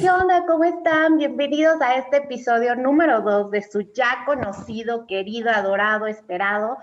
¿Qué onda? ¿Cómo están? Bienvenidos a este episodio número 2 de su ya conocido, querido, adorado, esperado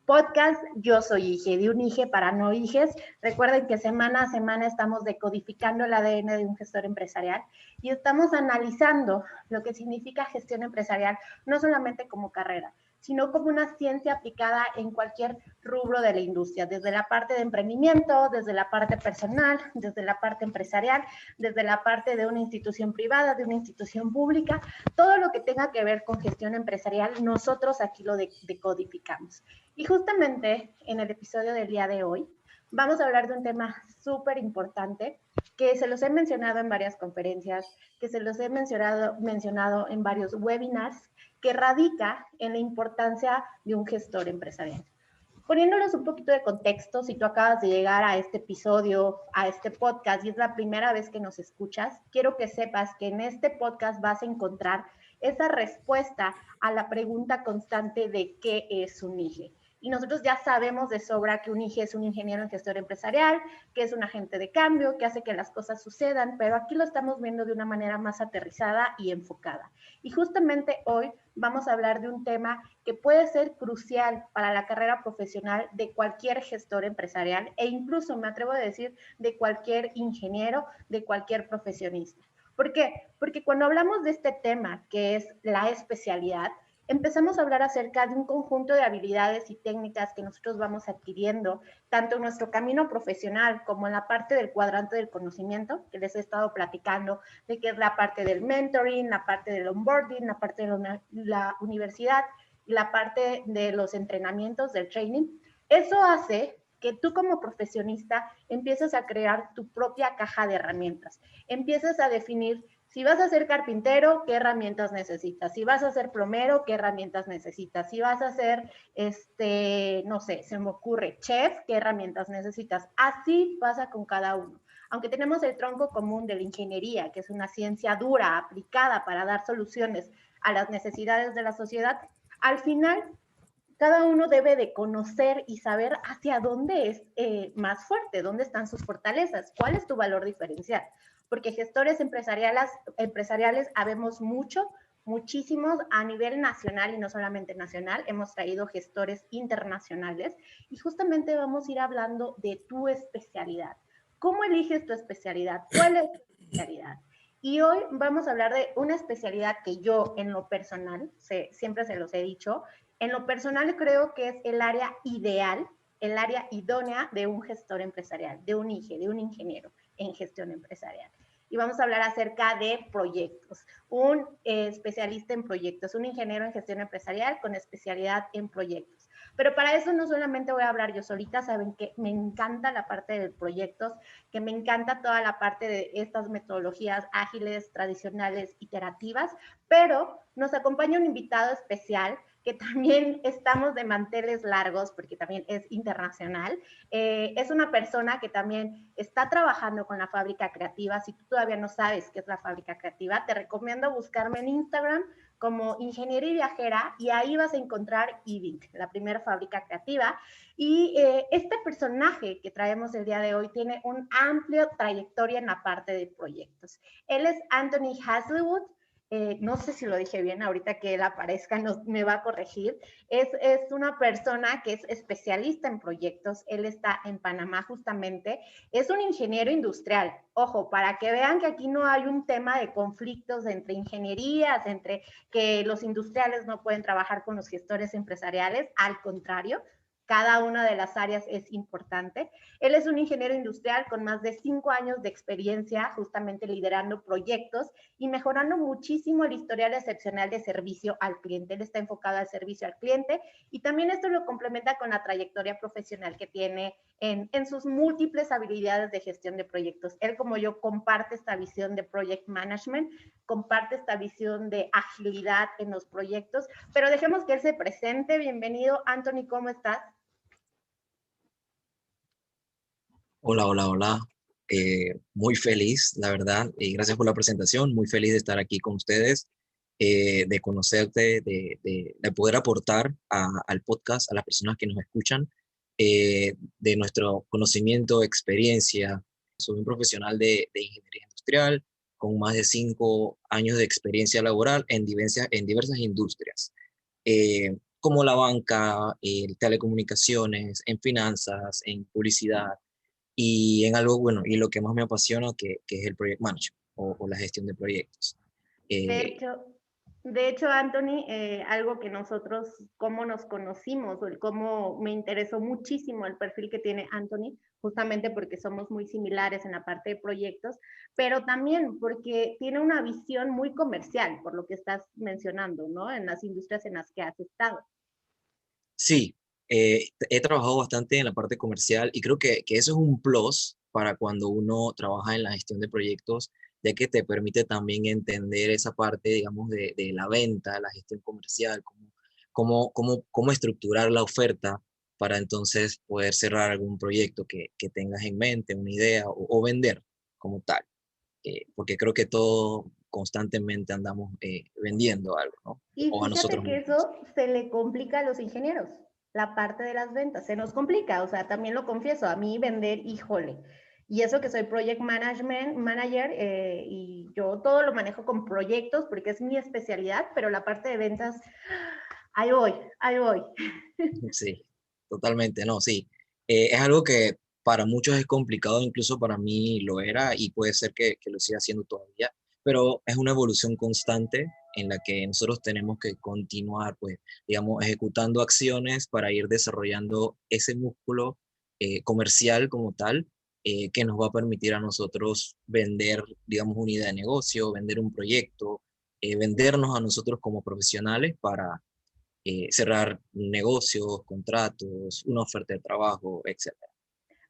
podcast. Yo soy Ige, de un Ige para no Iges. Recuerden que semana a semana estamos decodificando el ADN de un gestor empresarial y estamos analizando lo que significa gestión empresarial, no solamente como carrera, sino como una ciencia aplicada en cualquier rubro de la industria, desde la parte de emprendimiento, desde la parte personal, desde la parte empresarial, desde la parte de una institución privada, de una institución pública, todo lo que tenga que ver con gestión empresarial, nosotros aquí lo decodificamos. Y justamente en el episodio del día de hoy vamos a hablar de un tema súper importante que se los he mencionado en varias conferencias, que se los he mencionado en varios webinars, que radica en la importancia de un gestor empresarial. Poniéndoles un poquito de contexto, si tú acabas de llegar a este episodio, a este podcast, y es la primera vez que nos escuchas, quiero que sepas que en este podcast vas a encontrar esa respuesta a la pregunta constante de qué es un IGE. Y nosotros ya sabemos de sobra que un IGE es un ingeniero en gestión empresarial, que es un agente de cambio, que hace que las cosas sucedan, pero aquí lo estamos viendo de una manera más aterrizada y enfocada. Y justamente hoy vamos a hablar de un tema que puede ser crucial para la carrera profesional de cualquier gestor empresarial e incluso, me atrevo a decir, de cualquier ingeniero, de cualquier profesionista. ¿Por qué? Porque cuando hablamos de este tema, que es la especialidad, empezamos a hablar acerca de un conjunto de habilidades y técnicas que nosotros vamos adquiriendo, tanto en nuestro camino profesional como en la parte del cuadrante del conocimiento, que les he estado platicando, de que es la parte del mentoring, la parte del onboarding, la parte de la universidad y la parte de los entrenamientos, del training. Eso hace que tú como profesionista empieces a crear tu propia caja de herramientas, empieces a definir si vas a ser carpintero, ¿qué herramientas necesitas? Si vas a ser plomero, ¿qué herramientas necesitas? Si vas a ser, no sé, se me ocurre, chef, ¿qué herramientas necesitas? Así pasa con cada uno. Aunque tenemos el tronco común de la ingeniería, que es una ciencia dura, aplicada para dar soluciones a las necesidades de la sociedad, al final cada uno debe de conocer y saber hacia dónde es más fuerte, dónde están sus fortalezas, cuál es tu valor diferencial. Porque gestores empresariales habemos muchísimos a nivel nacional y no solamente nacional. Hemos traído gestores internacionales y justamente vamos a ir hablando de tu especialidad. ¿Cómo eliges tu especialidad? ¿Cuál es tu especialidad? Y hoy vamos a hablar de una especialidad que yo en lo personal, siempre se los he dicho, en lo personal creo que es el área ideal, el área idónea de un gestor empresarial, de un IGE, de un ingeniero en gestión empresarial. Y vamos a hablar acerca de proyectos. Un especialista en proyectos, un ingeniero en gestión empresarial con especialidad en proyectos. Pero para eso no solamente voy a hablar yo solita, saben que me encanta la parte de proyectos, que me encanta toda la parte de estas metodologías ágiles, tradicionales, iterativas, pero nos acompaña un invitado especial que también estamos de manteles largos porque también es internacional. Es una persona que también está trabajando con la Fábrica Creativa. Si tú todavía no sabes qué es la Fábrica Creativa, te recomiendo buscarme en Instagram como Ingeniera y Viajera y ahí vas a encontrar IBIC, la primera fábrica creativa. Y este personaje que traemos el día de hoy tiene un amplio trayectoria en la parte de proyectos. Él es Anthony Hazelwood. No sé si lo dije bien, ahorita que él aparezca me va a corregir. Es una persona que es especialista en proyectos, él está en Panamá justamente, es un ingeniero industrial. Ojo, para que vean que aquí no hay un tema de conflictos entre ingenierías, entre que los industriales no pueden trabajar con los gestores empresariales, al contrario, cada una de las áreas es importante. Él es un ingeniero industrial con más de 5 años de experiencia justamente liderando proyectos y mejorando muchísimo el historial excepcional de servicio al cliente. Él está enfocado al servicio al cliente y también esto lo complementa con la trayectoria profesional que tiene en sus múltiples habilidades de gestión de proyectos. Él, como yo, comparte esta visión de project management, comparte esta visión de agilidad en los proyectos, pero dejemos que él se presente. Bienvenido, Anthony, ¿cómo estás? Hola, hola, hola. Muy feliz, la verdad, y gracias por la presentación. Muy feliz de estar aquí con ustedes, de conocerte, de poder aportar al podcast, a las personas que nos escuchan, de nuestro conocimiento, experiencia. Soy un profesional de ingeniería industrial con más de 5 años de experiencia laboral en diversas industrias, como la banca, telecomunicaciones, en finanzas, en publicidad y en algo, bueno, y lo que más me apasiona, que es el project management o la gestión de proyectos. De Eh, hecho, de hecho, Anthony, algo que nosotros, cómo nos conocimos, o el cómo me interesó muchísimo el perfil que tiene Anthony, justamente porque somos muy similares en la parte de proyectos, pero también porque tiene una visión muy comercial, por lo que estás mencionando, ¿no? En las industrias en las que has estado. Sí, he trabajado bastante en la parte comercial y creo que eso es un plus para cuando uno trabaja en la gestión de proyectos, ya que te permite también entender esa parte, digamos, de la venta, la gestión comercial, cómo estructurar la oferta para entonces poder cerrar algún proyecto que tengas en mente, una idea o vender como tal. Porque creo que todo constantemente andamos vendiendo algo, ¿no? Y O a fíjate nosotros que mismos. eso se le complica a los ingenieros, la parte de las ventas, se nos complica, o sea, también lo confieso, a mí vender, híjole, y eso que soy project management manager y yo todo lo manejo con proyectos porque es mi especialidad, pero la parte de ventas, ahí voy, ahí voy. Sí, totalmente, no, sí. Es algo que para muchos es complicado, incluso para mí lo era y puede ser que lo siga haciendo todavía, pero es una evolución constante en la que nosotros tenemos que continuar, pues, digamos, ejecutando acciones para ir desarrollando ese músculo comercial como tal, que nos va a permitir a nosotros vender, digamos, una idea de negocio, vender un proyecto, vendernos a nosotros como profesionales para cerrar negocios, contratos, una oferta de trabajo, etcétera.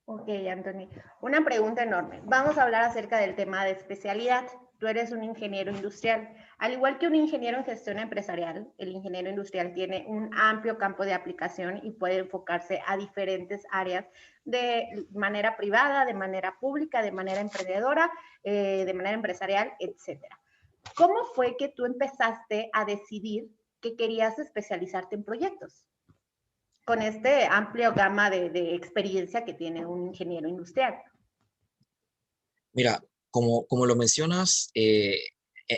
Ok, Anthony. Una pregunta enorme. Vamos a hablar acerca del tema de especialidad. Tú eres un ingeniero industrial. Al igual que un ingeniero en gestión empresarial, el ingeniero industrial tiene un amplio campo de aplicación y puede enfocarse a diferentes áreas de manera privada, de manera pública, de manera emprendedora, de manera empresarial, etcétera. ¿Cómo fue que tú empezaste a decidir que querías especializarte en proyectos? Con este amplio gama de experiencia que tiene un ingeniero industrial. Mira, como lo mencionas, en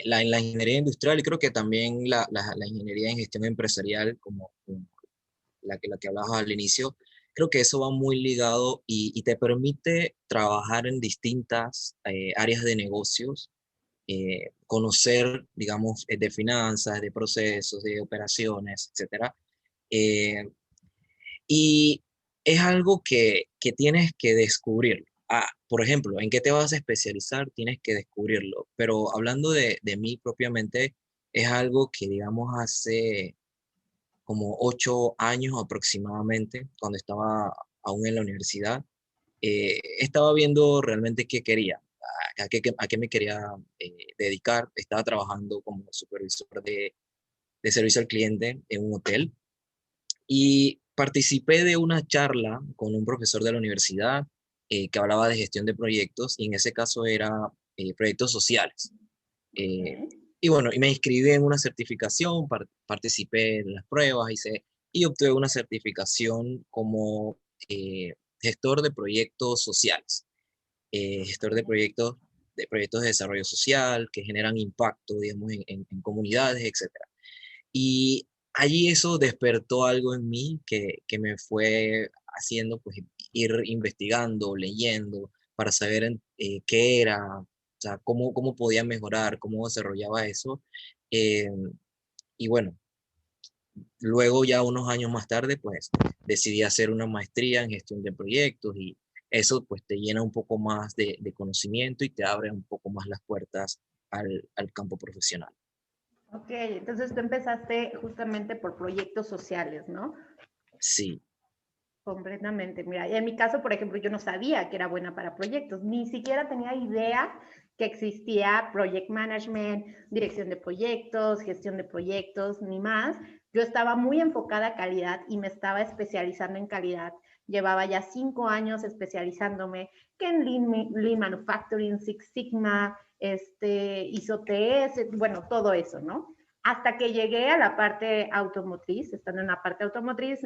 la ingeniería industrial y creo que también la ingeniería en gestión empresarial, como la que hablabas al inicio, creo que eso va muy ligado y te permite trabajar en distintas áreas de negocios, conocer, digamos, de finanzas, de procesos, de operaciones, etcétera. Eh, Y es algo que tienes que descubrir. Por ejemplo, ¿en qué te vas a especializar? Tienes que descubrirlo. Pero hablando de mí propiamente, es algo que, digamos, hace como 8 años aproximadamente, cuando estaba aún en la universidad, estaba viendo realmente qué quería, a qué me quería dedicar. Estaba trabajando como supervisor de servicio al cliente en un hotel y participé de una charla con un profesor de la universidad que hablaba de gestión de proyectos y en ese caso era proyectos sociales. Eh, Okay. y bueno, y me inscribí en una certificación, participé en las pruebas y obtuve una certificación como gestor de proyectos sociales, gestor de proyectos de desarrollo social que generan impacto, digamos, en comunidades, etcétera. Y allí eso despertó algo en mí que me fue haciendo pues ir investigando, leyendo, para saber qué era, o sea, cómo podía mejorar, cómo desarrollaba eso. Eh, y bueno, luego ya unos años más tarde, pues decidí hacer una maestría en gestión de proyectos y eso pues te llena un poco más de conocimiento y te abre un poco más las puertas al campo profesional. Ok, entonces tú empezaste justamente por proyectos sociales, ¿no? Sí. Completamente. Mira, y en mi caso, por ejemplo, yo no sabía que era buena para proyectos, ni siquiera tenía idea que existía project management, dirección de proyectos, gestión de proyectos, ni más. Yo estaba muy enfocada a calidad y me estaba especializando en calidad. Llevaba ya 5 años especializándome que en Lean Manufacturing, Six Sigma, ISO TS, bueno, todo eso, ¿no? Hasta que llegué a la parte automotriz, estando en la parte automotriz,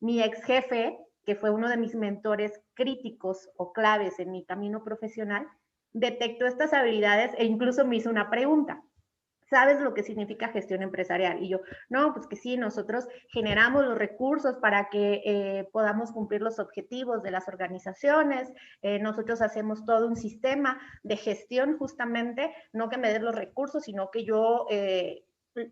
mi ex jefe, que fue uno de mis mentores críticos o claves en mi camino profesional, detectó estas habilidades e incluso me hizo una pregunta. ¿Sabes lo que significa gestión empresarial? Y yo, no, pues que sí, nosotros generamos los recursos para que podamos cumplir los objetivos de las organizaciones, nosotros hacemos todo un sistema de gestión justamente, no que me den los recursos, sino que yo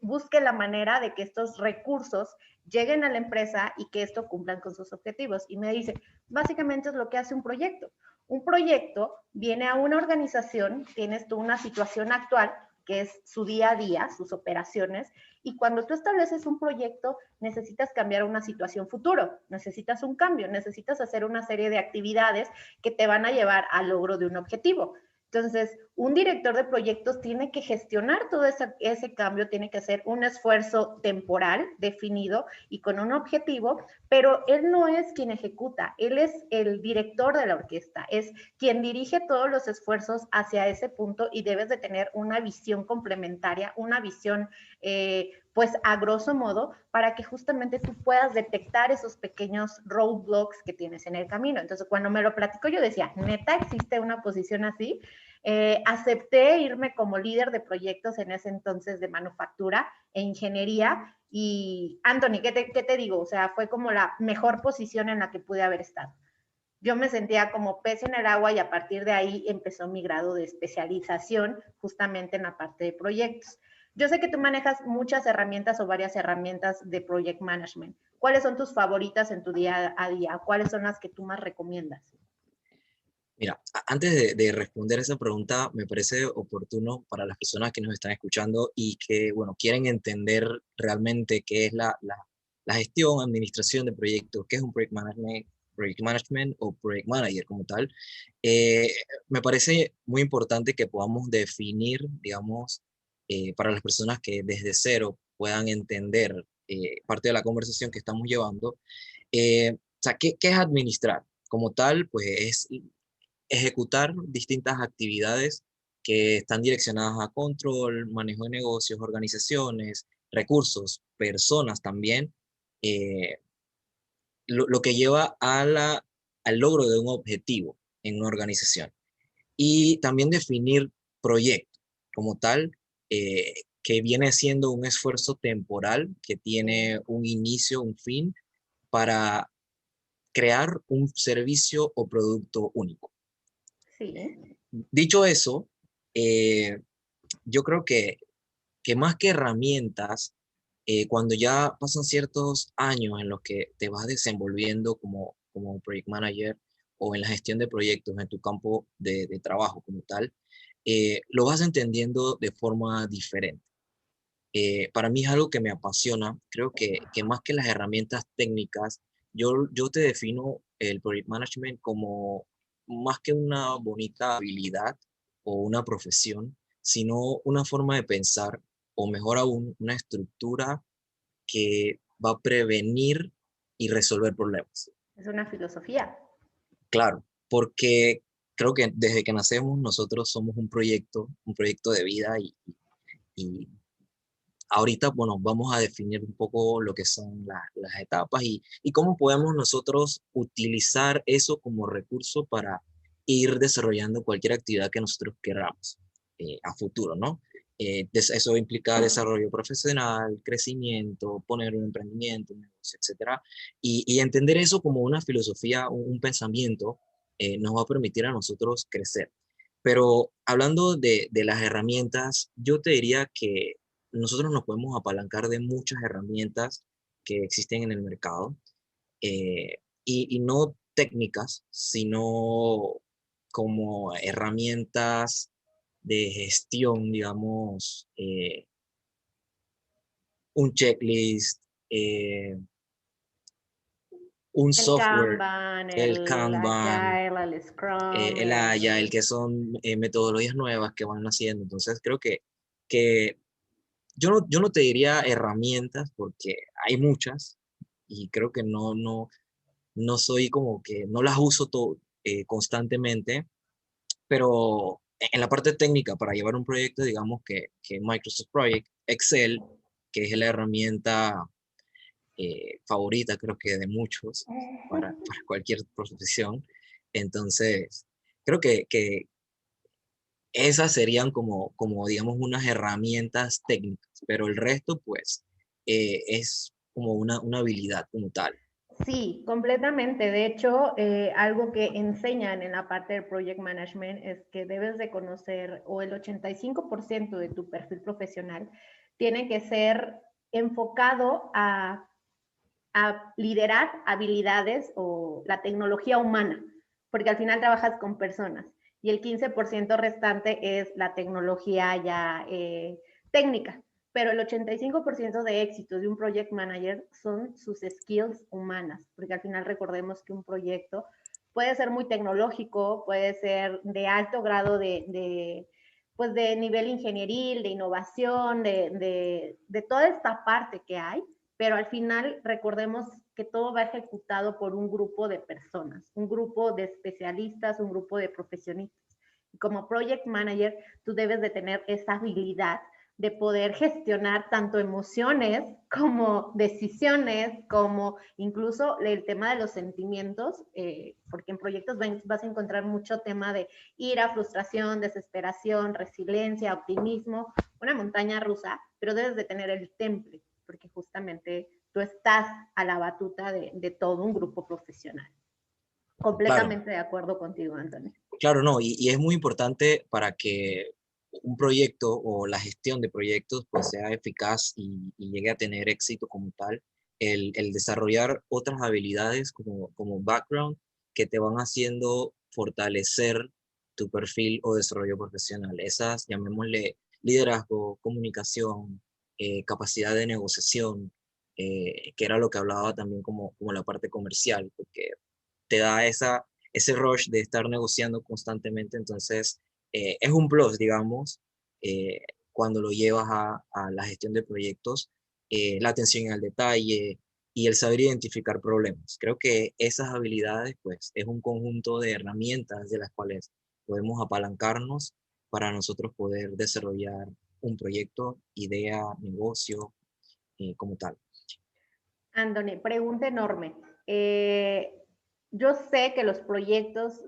busque la manera de que estos recursos lleguen a la empresa y que esto cumplan con sus objetivos. Y me dice, básicamente es lo que hace un proyecto. Un proyecto viene a una organización, tienes tú una situación actual, que es su día a día, sus operaciones, y cuando tú estableces un proyecto, necesitas cambiar una situación futuro, necesitas un cambio, necesitas hacer una serie de actividades que te van a llevar al logro de un objetivo. Entonces, un director de proyectos tiene que gestionar todo ese cambio, tiene que hacer un esfuerzo temporal definido y con un objetivo, pero él no es quien ejecuta, él es el director de la orquesta, es quien dirige todos los esfuerzos hacia ese punto y debes de tener una visión complementaria, una visión pues a grosso modo, para que justamente tú puedas detectar esos pequeños roadblocks que tienes en el camino. Entonces, cuando me lo platicó, yo decía, neta, existe una posición así. Acepté irme como líder de proyectos en ese entonces de manufactura e ingeniería. Y Anthony, ¿qué te digo? O sea, fue como la mejor posición en la que pude haber estado. Yo me sentía como pez en el agua y a partir de ahí empezó mi grado de especialización justamente en la parte de proyectos. Yo sé que tú manejas muchas herramientas o varias herramientas de project management. ¿Cuáles son tus favoritas en tu día a día? ¿Cuáles son las que tú más recomiendas? Mira, antes de responder esa pregunta, me parece oportuno para las personas que nos están escuchando y que, bueno, quieren entender realmente qué es la gestión, administración de proyectos, qué es un project management o project manager como tal. Eh, Me parece muy importante que podamos definir, digamos, para las personas que desde cero puedan entender parte de la conversación que estamos llevando. O sea, ¿qué es administrar? Como tal, pues es ejecutar distintas actividades que están direccionadas a control, manejo de negocios, organizaciones, recursos, personas también, eh, lo que lleva al logro de un objetivo en una organización. Y también definir proyecto como tal, que viene siendo un esfuerzo temporal que tiene un inicio, un fin, para crear un servicio o producto único. Sí. Dicho eso, eh, yo creo que más que herramientas, cuando ya pasan ciertos años en los que te vas desenvolviendo como project manager o en la gestión de proyectos en tu campo de trabajo como tal, lo vas entendiendo de forma diferente. Para mí es algo que me apasiona. Creo que más que las herramientas técnicas, yo te defino el project management como más que una bonita habilidad o una profesión, sino una forma de pensar, o mejor aún, una estructura que va a prevenir y resolver problemas. Es una filosofía. Claro, porque creo que desde que nacemos nosotros somos un proyecto de vida y ahorita, bueno, vamos a definir un poco lo que son las etapas y cómo podemos nosotros utilizar eso como recurso para ir desarrollando cualquier actividad que nosotros queramos a futuro, ¿no? Eso implica desarrollo profesional, crecimiento, poner un emprendimiento, un negocio, etcétera. Y entender eso como una filosofía, un pensamiento, nos va a permitir a nosotros crecer. Pero hablando de las herramientas, yo te diría que nosotros nos podemos apalancar de muchas herramientas que existen en el mercado y no técnicas, sino como herramientas de gestión, digamos, un checklist, un El software, Kanban, el el Kanban, Agile, el Scrum, el Agile, que son metodologías nuevas que van haciendo. Entonces creo que yo no te diría herramientas porque hay muchas y creo que no soy como que no las uso constantemente, pero en la parte técnica para llevar un proyecto, digamos que Microsoft Project, Excel, que es la herramienta favorita creo que de muchos para cualquier profesión, entonces creo que esas serían como digamos, unas herramientas técnicas, pero el resto, pues, es como una habilidad como tal. Sí, completamente. De hecho, algo que enseñan en la parte del project management es que debes de conocer o el 85% de tu perfil profesional tiene que ser enfocado a liderar habilidades o la tecnología humana, porque al final trabajas con personas y el 15% restante es la tecnología ya técnica, pero el 85% de éxito de un project manager son sus skills humanas, porque al final recordemos que un proyecto puede ser muy tecnológico, puede ser de alto grado pues de nivel ingenieril, de innovación, de toda esta parte que hay, pero al final recordemos que todo va ejecutado por un grupo de personas, un grupo de especialistas, un grupo de profesionistas. Y como project manager, tú debes de tener esa habilidad de poder gestionar tanto emociones como decisiones, como incluso el tema de los sentimientos, porque en proyectos vas a encontrar mucho tema de ira, frustración, desesperación, resiliencia, optimismo, una montaña rusa, pero debes de tener el temple, porque justamente tú estás a la batuta de todo un grupo profesional. Claro, Completamente de acuerdo contigo, Anthony. claro, no, y es muy importante para que un proyecto o la gestión de proyectos pues sea eficaz y llegue a tener éxito como tal, el desarrollar otras habilidades como background que te van haciendo fortalecer tu perfil o desarrollo profesional. Esas, llamémosle liderazgo, comunicación, capacidad de negociación, que era lo que hablaba también como la parte comercial, porque te da ese rush de estar negociando constantemente, entonces es un plus, digamos, eh, cuando lo llevas a la gestión de proyectos, la atención al detalle y el saber identificar problemas. Creo que esas habilidades, pues, es un conjunto de herramientas de las cuales podemos apalancarnos para nosotros poder desarrollar un proyecto, idea, negocio, como tal. Anthony, pregunta enorme. Yo sé que los proyectos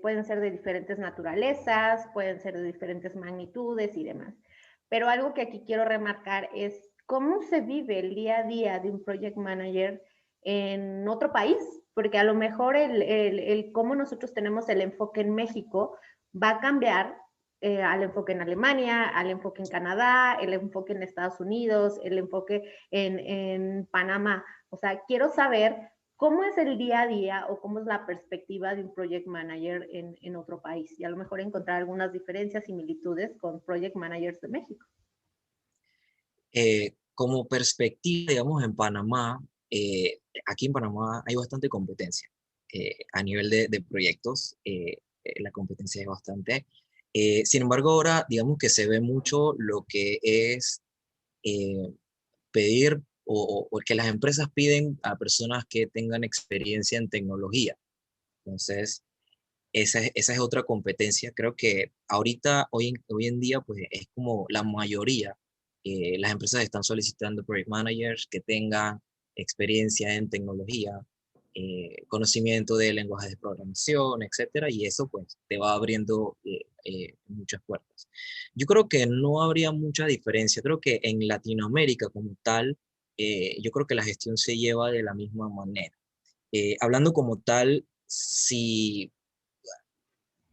pueden ser de diferentes naturalezas, pueden ser de diferentes magnitudes y demás, pero algo que aquí quiero remarcar es cómo se vive el día a día de un project manager en otro país, porque a lo mejor el cómo nosotros tenemos el enfoque en México va a cambiar al enfoque en Alemania, al enfoque en Canadá, el enfoque en Estados Unidos, el enfoque en Panamá. O sea, quiero saber cómo es el día a día o cómo es la perspectiva de un project manager en otro país y a lo mejor encontrar algunas diferencias, similitudes con project managers de México. Como perspectiva, digamos, en Panamá, aquí en Panamá hay bastante competencia a nivel de proyectos. La competencia es bastante. Sin embargo, ahora, digamos que se ve mucho lo que es eh, pedir o que las empresas piden a personas que tengan experiencia en tecnología. Entonces, esa es otra competencia. Creo que ahorita, hoy en día, pues es como la mayoría, las empresas están solicitando project managers que tengan experiencia en tecnología, conocimiento de lenguajes de programación, etcétera, y eso pues te va abriendo muchas puertas. Yo creo que no habría mucha diferencia. Creo que en Latinoamérica como tal, yo creo que la gestión se lleva de la misma manera. Hablando como tal, si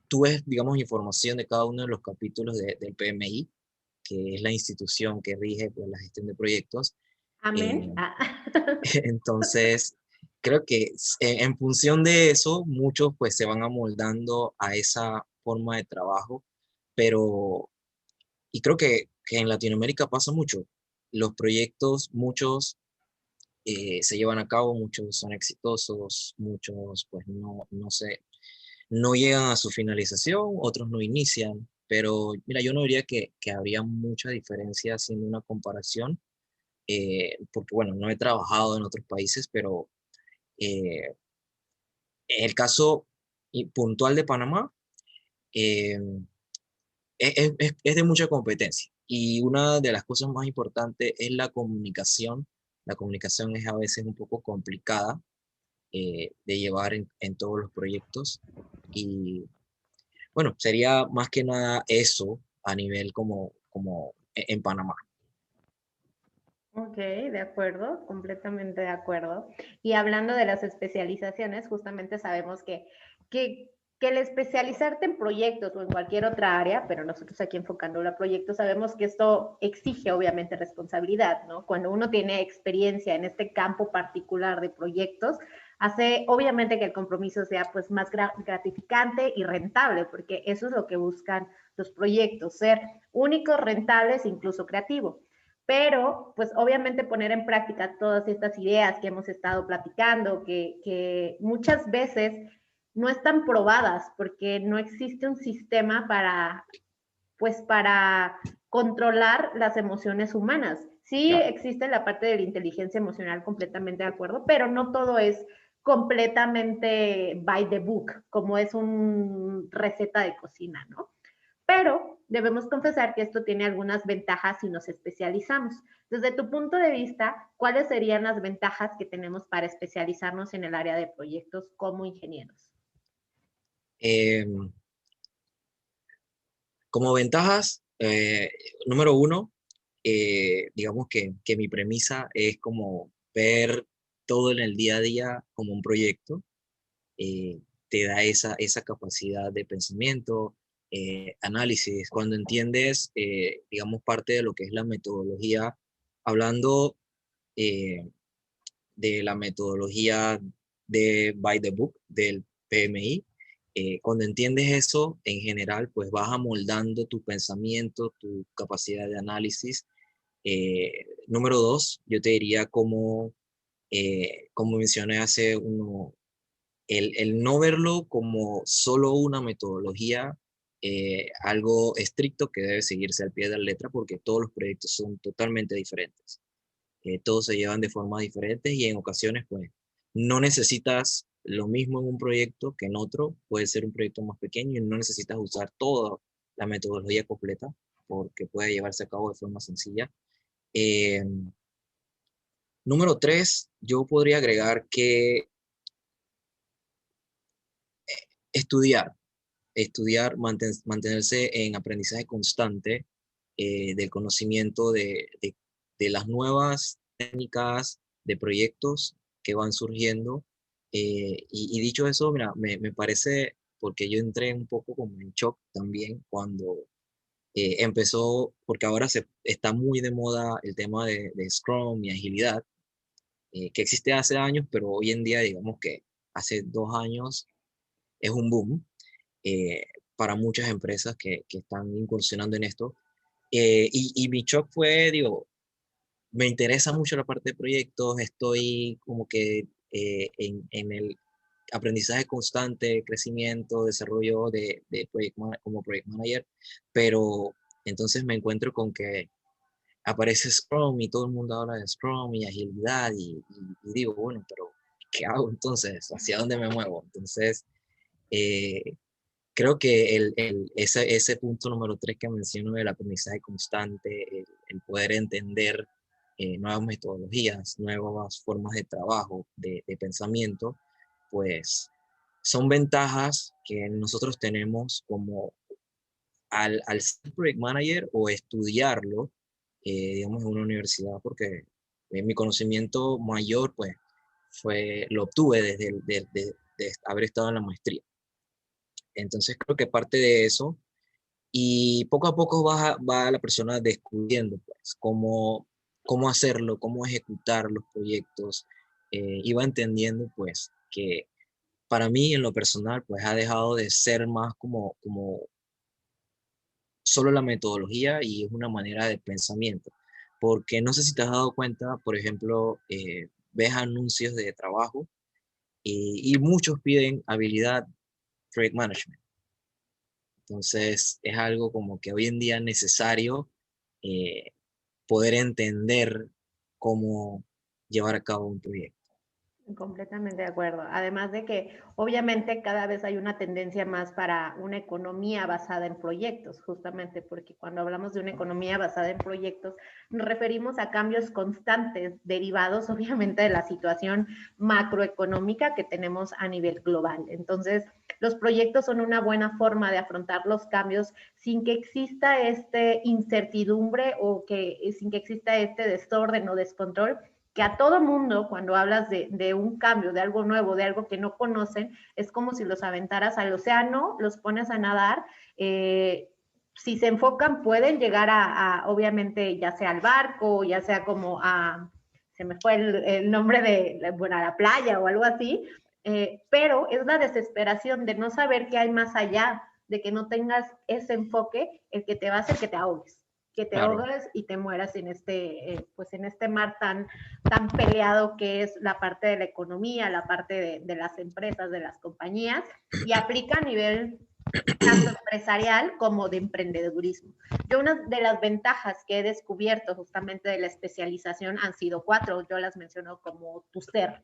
tú ves, digamos, información de cada uno de los capítulos del PMI, que es la institución que rige pues, la gestión de proyectos. Amén. Eh, Ah. entonces, creo que en función de eso, muchos pues se van amoldando a esa forma de trabajo, pero, y creo que en Latinoamérica pasa mucho. Los proyectos, muchos se llevan a cabo, muchos son exitosos, muchos pues no llegan a su finalización, otros no inician, pero mira, yo no diría que habría mucha diferencia haciendo una comparación, porque bueno, no he trabajado en otros países, pero eh, el caso puntual de Panamá eh, es de mucha competencia y una de las cosas más importantes es la comunicación. La comunicación es a veces un poco complicada de llevar en todos los proyectos y bueno, sería más que nada eso a nivel como en Panamá. Ok, de acuerdo, completamente de acuerdo. Y hablando de las especializaciones, justamente sabemos que, que el especializarte en proyectos o en cualquier otra área, pero nosotros aquí enfocándolo a proyectos, sabemos que esto exige obviamente responsabilidad, ¿no? Cuando uno tiene experiencia en este campo particular de proyectos, hace obviamente que el compromiso sea pues más gratificante y rentable, porque eso es lo que buscan los proyectos, ser únicos, rentables, incluso creativos. Pero, pues obviamente poner en práctica todas estas ideas que hemos estado platicando, que muchas veces no están probadas porque no existe un sistema para, pues, para controlar las emociones humanas. Sí Claro. existe la parte de la inteligencia emocional, completamente de acuerdo, pero no todo es completamente by the book, como es una receta de cocina, ¿no? Pero debemos confesar que esto tiene algunas ventajas si nos especializamos. Desde tu punto de vista, ¿cuáles serían las ventajas que tenemos para especializarnos en el área de proyectos como ingenieros? Em, Como ventajas, número uno, digamos que mi premisa es como ver todo en el día a día como un proyecto. eh, Te da esa capacidad de pensamiento, análisis. Cuando entiendes, digamos, parte de lo que es la metodología, hablando eh, de la metodología de By the Book, del PMI. Cuando entiendes eso, en general, pues vas amoldando tu pensamiento, tu capacidad de análisis. Número dos, yo te diría como mencioné hace uno, el no verlo como solo una metodología, algo estricto que debe seguirse al pie de la letra porque todos los proyectos son totalmente diferentes. Todos se llevan de forma diferente y en ocasiones pues no necesitas lo mismo en un proyecto que en otro, puede ser un proyecto más pequeño y no necesitas usar toda la metodología completa porque puede llevarse a cabo de forma sencilla. Eh, Número tres, yo podría agregar que estudiar, mantenerse en aprendizaje constante del conocimiento de las nuevas técnicas de proyectos que van surgiendo. Y dicho eso, mira, me parece, porque yo entré un poco como en shock también cuando empezó, porque ahora está muy de moda el tema de Scrum y agilidad, que existe hace años, pero hoy en día, digamos que hace 2 años es un boom eh, para muchas empresas que están incursionando en esto. Y mi shock fue, digo, me interesa mucho la parte de proyectos, estoy como que en el aprendizaje constante, crecimiento, desarrollo como project manager, pero entonces me encuentro con que aparece Scrum y todo el mundo habla de Scrum y agilidad y digo, bueno, pero ¿qué hago entonces? ¿Hacia dónde me muevo? Entonces, eh, creo que ese punto número tres que menciono del aprendizaje constante, el poder entender nuevas metodologías, nuevas formas de trabajo, de pensamiento, pues son ventajas que nosotros tenemos como al ser project manager o estudiarlo, digamos, en una universidad, porque mi conocimiento mayor, pues, lo obtuve desde de haber estado en la maestría. Entonces creo que parte de eso y poco a poco va la persona descubriendo pues, cómo hacerlo, cómo ejecutar los proyectos y va entendiendo pues que para mí en lo personal pues ha dejado de ser más como solo la metodología y es una manera de pensamiento. Porque no sé si te has dado cuenta, por ejemplo, ves anuncios de trabajo y muchos piden habilidad project management. Entonces, es algo como que hoy en día es necesario eh, poder entender cómo llevar a cabo un proyecto. Completamente de acuerdo. Además de que obviamente cada vez hay una tendencia más para una economía basada en proyectos, justamente porque cuando hablamos de una economía basada en proyectos nos referimos a cambios constantes derivados obviamente de la situación macroeconómica que tenemos a nivel global. Entonces, los proyectos son una buena forma de afrontar los cambios sin que exista este incertidumbre o que sin que exista este desorden o descontrol que a todo mundo, cuando hablas de un cambio, de algo nuevo, de algo que no conocen, es como si los aventaras al océano, los pones a nadar. Si se enfocan, pueden llegar obviamente, ya sea al barco, ya sea como se me fue el nombre bueno, a la playa o algo así, pero es la desesperación de no saber qué hay más allá, de que no tengas ese enfoque, el que te va a hacer que te Claro, ahogues y te mueras pues en este mar tan peleado que es la parte de la economía, la parte de las empresas, de las compañías, y aplica a nivel tanto empresarial como de emprendedurismo. Yo una de las ventajas que he descubierto justamente de la especialización han sido cuatro, yo las menciono como tu ser.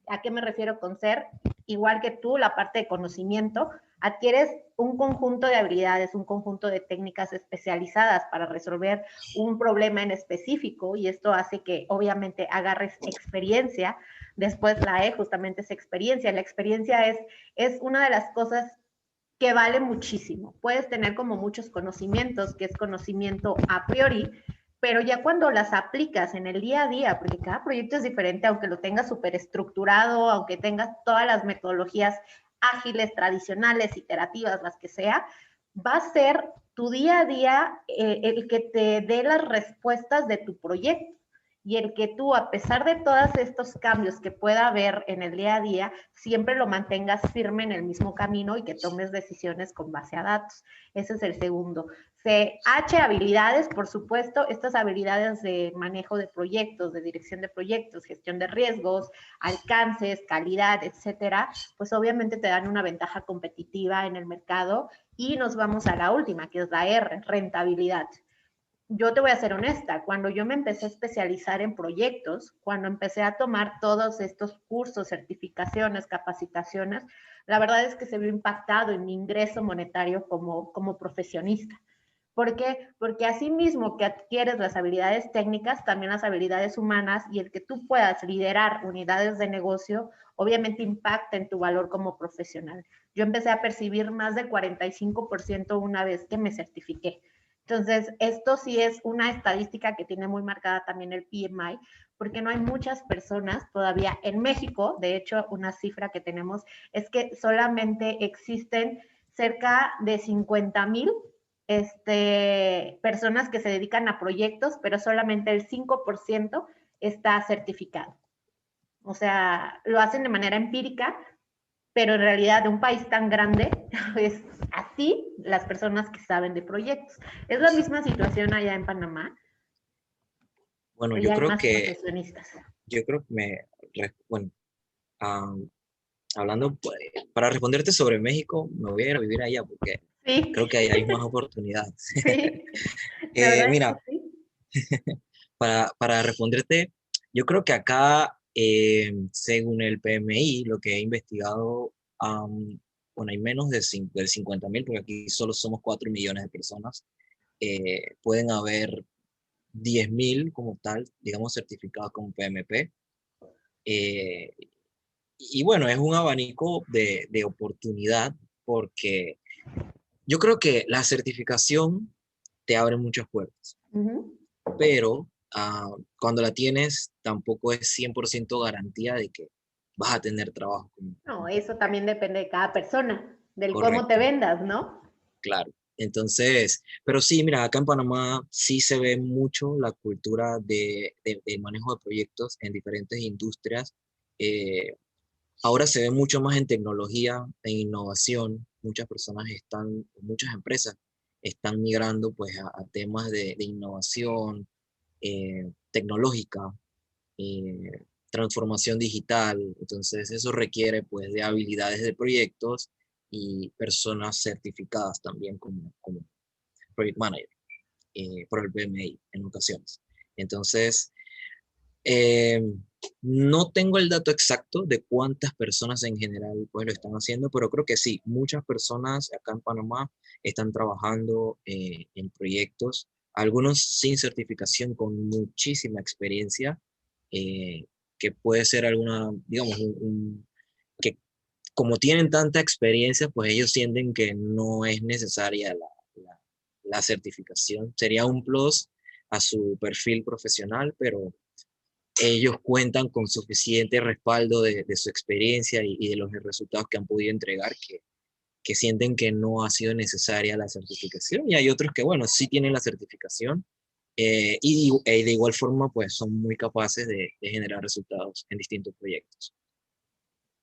¿A qué me refiero con ser? Igual que tú, la parte de conocimiento, adquieres un conjunto de habilidades, un conjunto de técnicas especializadas para resolver un problema en específico y esto hace que obviamente agarres experiencia. Después la E justamente es experiencia. La experiencia es una de las cosas que vale muchísimo. Puedes tener como muchos conocimientos, que es conocimiento a priori, pero ya cuando las aplicas en el día a día, porque cada proyecto es diferente, aunque lo tengas súper estructurado, aunque tengas todas las metodologías ágiles, tradicionales, iterativas, las que sea, va a ser tu día a día el que te dé las respuestas de tu proyecto y el que tú, a pesar de todos estos cambios que pueda haber en el día a día, siempre lo mantengas firme en el mismo camino y que tomes decisiones con base a datos. Ese es el segundo. H, habilidades, por supuesto, estas habilidades de manejo de proyectos, de dirección de proyectos, gestión de riesgos, alcances, calidad, etcétera, pues obviamente te dan una ventaja competitiva en el mercado. Y nos vamos a la última, que es la R, rentabilidad. Yo te voy a ser honesta, cuando yo me empecé a especializar en proyectos, cuando empecé a tomar todos estos cursos, certificaciones, capacitaciones, la verdad es que se vio impactado en mi ingreso monetario como profesionista. ¿Por qué? Porque así mismo que adquieres las habilidades técnicas, también las habilidades humanas y el que tú puedas liderar unidades de negocio, obviamente impacta en tu valor como profesional. Yo empecé a percibir más del 45% una vez que me certifiqué. Entonces, esto sí es una estadística que tiene muy marcada también el PMI, porque no hay muchas personas todavía en México. De hecho, una cifra que tenemos es que solamente existen cerca de 50,000 personas que se dedican a proyectos, pero solamente el 5% está certificado. O sea, lo hacen de manera empírica, pero en realidad de un país tan grande es así las personas que saben de proyectos. ¿Es la misma situación allá en Panamá? bueno, ¿O ya hay más profesionistas? yo creo que bueno, am, hablando, para responderte sobre México, me voy a ir a vivir allá porque Sí, creo que ahí hay más oportunidades. sí, la verdad es que Mira, sí. para responderte, yo creo que acá, según el PMI, lo que he investigado, bueno, hay menos del 50.000, porque aquí solo somos 4 millones de personas. Pueden haber 10.000 como tal, digamos, certificados como PMP. Eh, y bueno, es un abanico de oportunidad porque yo creo que la certificación te abre muchas puertas, Uh -huh. pero cuando la tienes tampoco es 100% garantía de que vas a tener trabajo No, como eso PMP. también depende de cada persona, del cómo te Correcto, vendas, ¿no? claro. Entonces, pero sí, mira, acá en Panamá sí se ve mucho la cultura del manejo de proyectos en diferentes industrias. Eh, Ahora se ve mucho más en tecnología, en innovación. Muchas personas muchas empresas están migrando pues a temas de innovación tecnológica, transformación digital. Entonces eso requiere pues de habilidades de proyectos y personas certificadas también como Project Manager por el PMI en ocasiones. Entonces, Eh, no tengo el dato exacto de cuántas personas en general pues lo están haciendo, pero creo que sí, muchas personas acá en Panamá están trabajando en proyectos, algunos sin certificación, con muchísima experiencia, eh, que puede ser alguna, digamos, que como tienen tanta experiencia, pues ellos sienten que no es necesaria la, la certificación. Sería un plus a su perfil profesional, pero ellos cuentan con suficiente respaldo de su experiencia y de los resultados que han podido entregar que sienten que no ha sido necesaria la certificación. Y hay otros que, bueno, sí tienen la certificación y de igual forma, pues son muy capaces de generar resultados en distintos proyectos.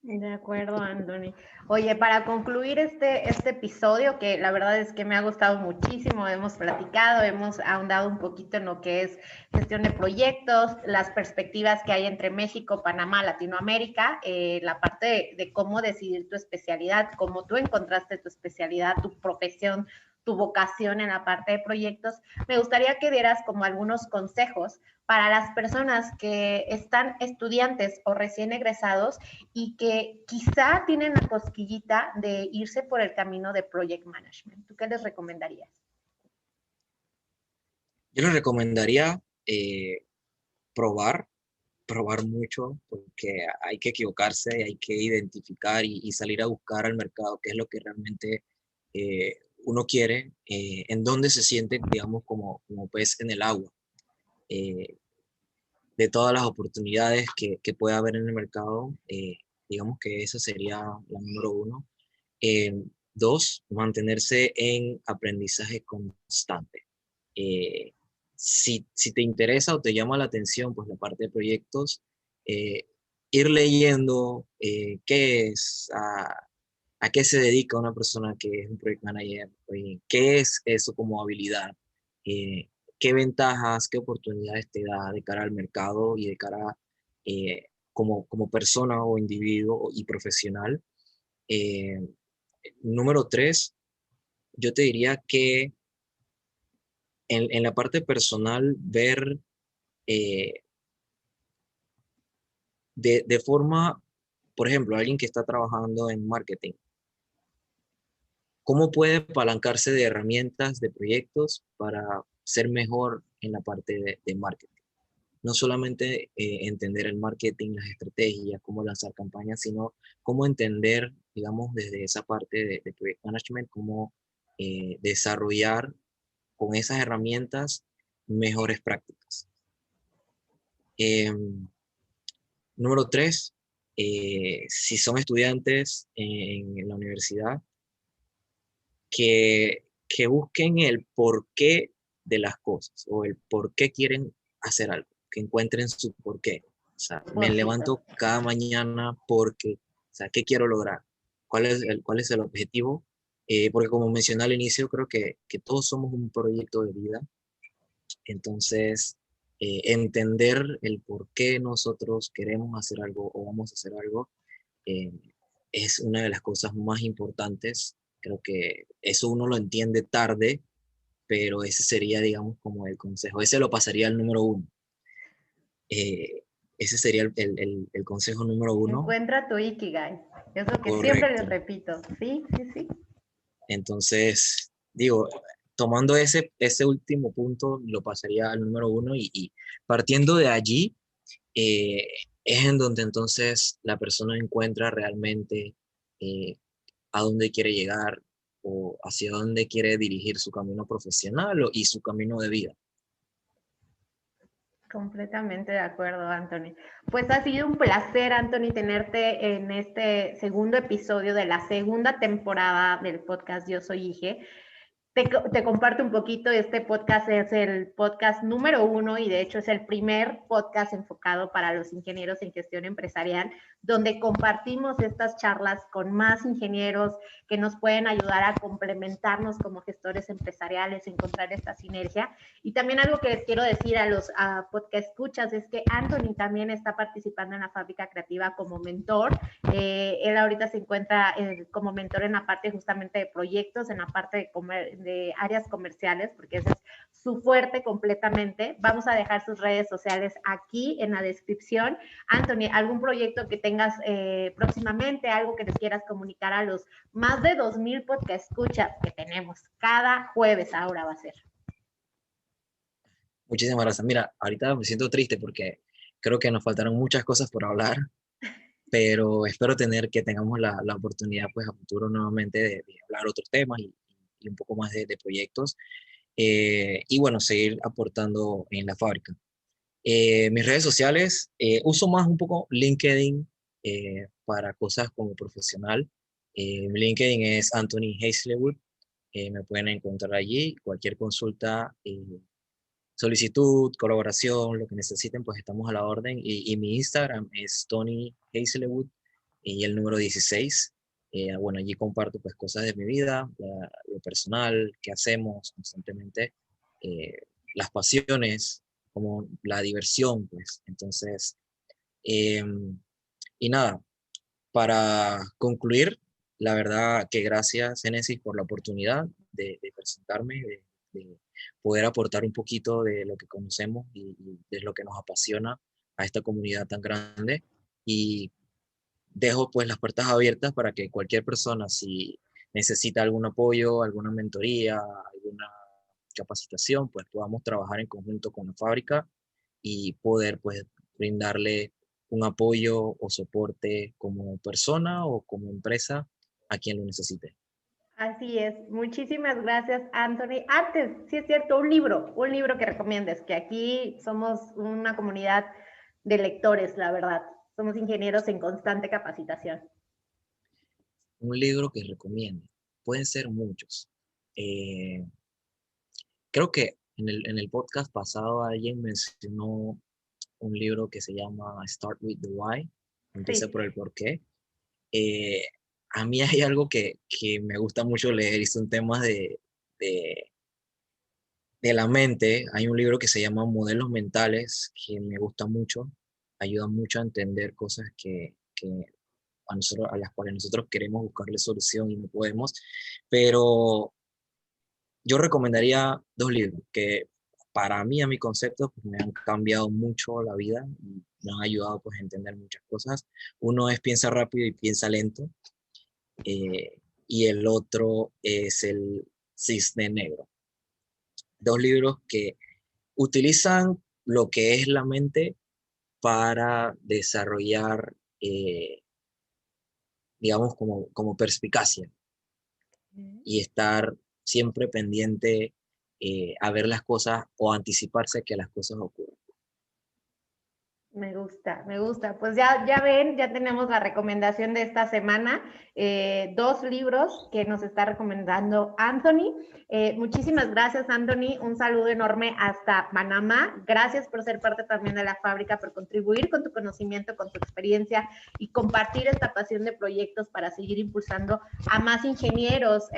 De acuerdo, Anthony. Oye, para concluir este episodio, que la verdad es que me ha gustado muchísimo, hemos platicado, hemos ahondado un poquito en lo que es gestión de proyectos, las perspectivas que hay entre México, Panamá, Latinoamérica, la parte de cómo decidir tu especialidad, cómo tú encontraste tu especialidad, tu profesión, tu vocación en la parte de proyectos. Me gustaría que dieras como algunos consejos para las personas que están estudiantes o recién egresados y que quizá tienen la cosquillita de irse por el camino de project management. ¿Tú qué les recomendarías? Yo les recomendaría probar, probar mucho, porque hay que equivocarse, hay que identificar y salir a buscar al mercado qué es lo que realmente uno quiere, en dónde se siente, digamos, como pez en el agua. Eh, de todas las oportunidades que puede haber en el mercado, digamos que esa sería la número uno. Eh, Dos, mantenerse en aprendizaje constante. Eh, si te interesa o te llama la atención, pues la parte de proyectos, eh, ir leyendo qué es, a qué se dedica una persona que es un project manager, qué es eso como habilidad, eh, qué ventajas, qué oportunidades te da de cara al mercado y de cara como persona o individuo y profesional. Eh, Número tres, yo te diría que en la parte personal ver eh, de forma, por ejemplo, alguien que está trabajando en marketing, ¿cómo puede apalancarse de herramientas, de proyectos para ser mejor en la parte de marketing? No solamente entender el marketing, las estrategias, cómo lanzar campañas, sino cómo entender, digamos, desde esa parte de project management, cómo desarrollar con esas herramientas mejores prácticas. Número tres, si son estudiantes en la universidad, que busquen el porqué de las cosas o el por qué quieren hacer algo, que encuentren su porqué. O sea, me levanto cada mañana porque, o sea, ¿qué quiero lograr? Cuál es el objetivo? Porque como mencioné al inicio, creo que todos somos un proyecto de vida. Entonces, entender el por qué nosotros queremos hacer algo o vamos a hacer algo eh, es una de las cosas más importantes. Creo que eso uno lo entiende tarde, pero ese sería, digamos, como el consejo. Ese lo pasaría al número uno. Eh, Ese sería el consejo número uno. Encuentra tu Ikigai. Es lo que siempre les Correcto. repito. Sí, sí, sí. Entonces, digo, tomando ese último punto, lo pasaría al número uno y partiendo de allí, eh, es en donde entonces la persona encuentra realmente eh, a dónde quiere llegar o hacia dónde quiere dirigir su camino profesional y su camino de vida. Completamente de acuerdo, Anthony. Pues ha sido un placer, Anthony, tenerte en este segundo episodio de la segunda temporada del podcast Yo Soy Ige. Te comparto un poquito, este podcast es el podcast número 1 y de hecho es el primer podcast enfocado para los ingenieros en gestión empresarial, donde compartimos estas charlas con más ingenieros que nos pueden ayudar a complementarnos como gestores empresariales, encontrar esta sinergia. Y también algo que les quiero decir a los podcast escuchas es que Anthony también está participando en la Fábrica Creativa como mentor. Él ahorita se encuentra como mentor en la parte justamente de proyectos, en la parte de áreas comerciales, porque ese es su fuerte completamente. Vamos a dejar sus redes sociales aquí en la descripción. Anthony, ¿algún proyecto que tengas próximamente, algo que les quieras comunicar a los más de 2,000 podcast escuchas que tenemos cada jueves? Ahora va a ser. Muchísimas gracias. Mira, ahorita me siento triste porque creo que nos faltaron muchas cosas por hablar, pero espero que tengamos la oportunidad pues a futuro nuevamente de hablar otros temas y un poco más de proyectos y bueno, seguir aportando en la fábrica. Mis redes sociales, uso más un poco LinkedIn para cosas como profesional. Mi LinkedIn es Anthony Hazlewood. Me pueden encontrar allí. Cualquier consulta, solicitud, colaboración, lo que necesiten, pues estamos a la orden. Y mi Instagram es Tony Hazlewood y el número 16. Bueno, allí comparto pues cosas de mi vida, lo personal, qué hacemos constantemente, las pasiones, como la diversión, pues. Entonces, y nada, para concluir, la verdad que gracias, Génesis, por la oportunidad de presentarme, de poder aportar un poquito de lo que conocemos y de lo que nos apasiona a esta comunidad tan grande. Y dejo pues las puertas abiertas para que cualquier persona, si necesita algún apoyo, alguna mentoría, alguna capacitación, pues podamos trabajar en conjunto con la fábrica y poder pues brindarle un apoyo o soporte como persona o como empresa a quien lo necesite. Así es. Muchísimas gracias, Anthony. Antes, sí es cierto, un libro que recomiendes, que aquí somos una comunidad de lectores, la verdad. Somos ingenieros en constante capacitación. Un libro que recomiende. Pueden ser muchos. Creo que en el podcast pasado alguien mencionó un libro que se llama Start with the Why, empieza Sí. por el por qué. Eh, a mí hay algo que me gusta mucho leer y son temas de, de la mente. Hay un libro que se llama Modelos Mentales que me gusta mucho, ayuda mucho a entender cosas que a las cuales nosotros queremos buscarle solución y no podemos, pero yo recomendaría dos libros que para mí, a mi concepto, pues, me han cambiado mucho la vida y me han ayudado pues, a entender muchas cosas. Uno es Piensa rápido y piensa lento, y el otro es El Cisne Negro. Dos libros que utilizan lo que es la mente para desarrollar, digamos, como perspicacia y estar siempre pendiente a ver las cosas o anticiparse que las cosas ocurran. Me gusta, me gusta. Pues ya ven, ya tenemos la recomendación de esta semana, 2 libros que nos está recomendando Anthony. Muchísimas gracias, Anthony. Un saludo enorme hasta Panamá. Gracias por ser parte también de la fábrica, por contribuir con tu conocimiento, con tu experiencia y compartir esta pasión de proyectos para seguir impulsando a más ingenieros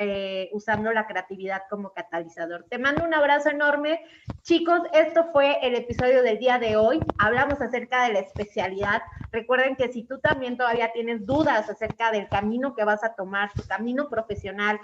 usando la creatividad como catalizador. Te mando un abrazo enorme. Chicos, esto fue el episodio del día de hoy. Hablamos acerca de la especialidad. Recuerden que si tú también todavía tienes dudas acerca del camino que vas a tomar, tu camino profesional,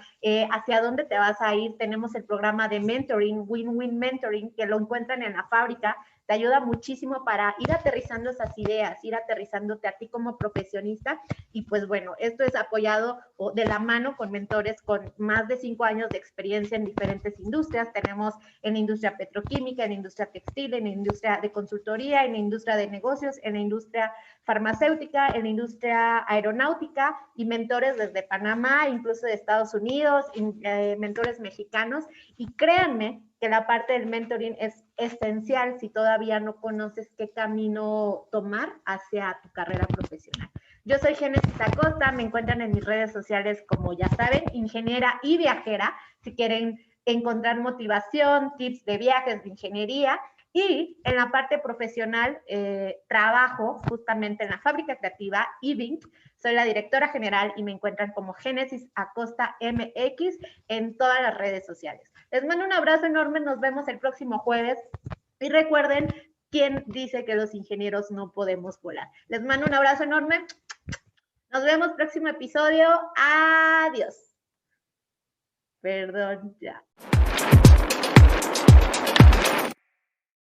hacia dónde te vas a ir, tenemos el programa de mentoring, Win-Win Mentoring, que lo encuentran en la fábrica. Te ayuda muchísimo para ir aterrizando esas ideas, ir aterrizándote a ti como profesionista. Y pues bueno, esto es apoyado de la mano con mentores con más de 5 años de experiencia en diferentes industrias. Tenemos en la industria petroquímica, en la industria textil, en la industria de consultoría, en la industria de negocios, en la industria farmacéutica, en la industria aeronáutica y mentores desde Panamá, incluso de Estados Unidos, mentores mexicanos. Y créanme que la parte del mentoring es esencial si todavía no conoces qué camino tomar hacia tu carrera profesional. Yo soy Génesis Acosta, me encuentran en mis redes sociales como ya saben, ingeniera y viajera. Si quieren encontrar motivación, tips de viajes, de ingeniería, Y en la parte profesional, trabajo justamente en la fábrica creativa eVink. Soy la directora general y me encuentran como Génesis Acosta MX en todas las redes sociales. Les mando un abrazo enorme, nos vemos el próximo jueves. Y recuerden, ¿quién dice que los ingenieros no podemos volar? Les mando un abrazo enorme. Nos vemos próximo episodio. Adiós. Perdón, ya.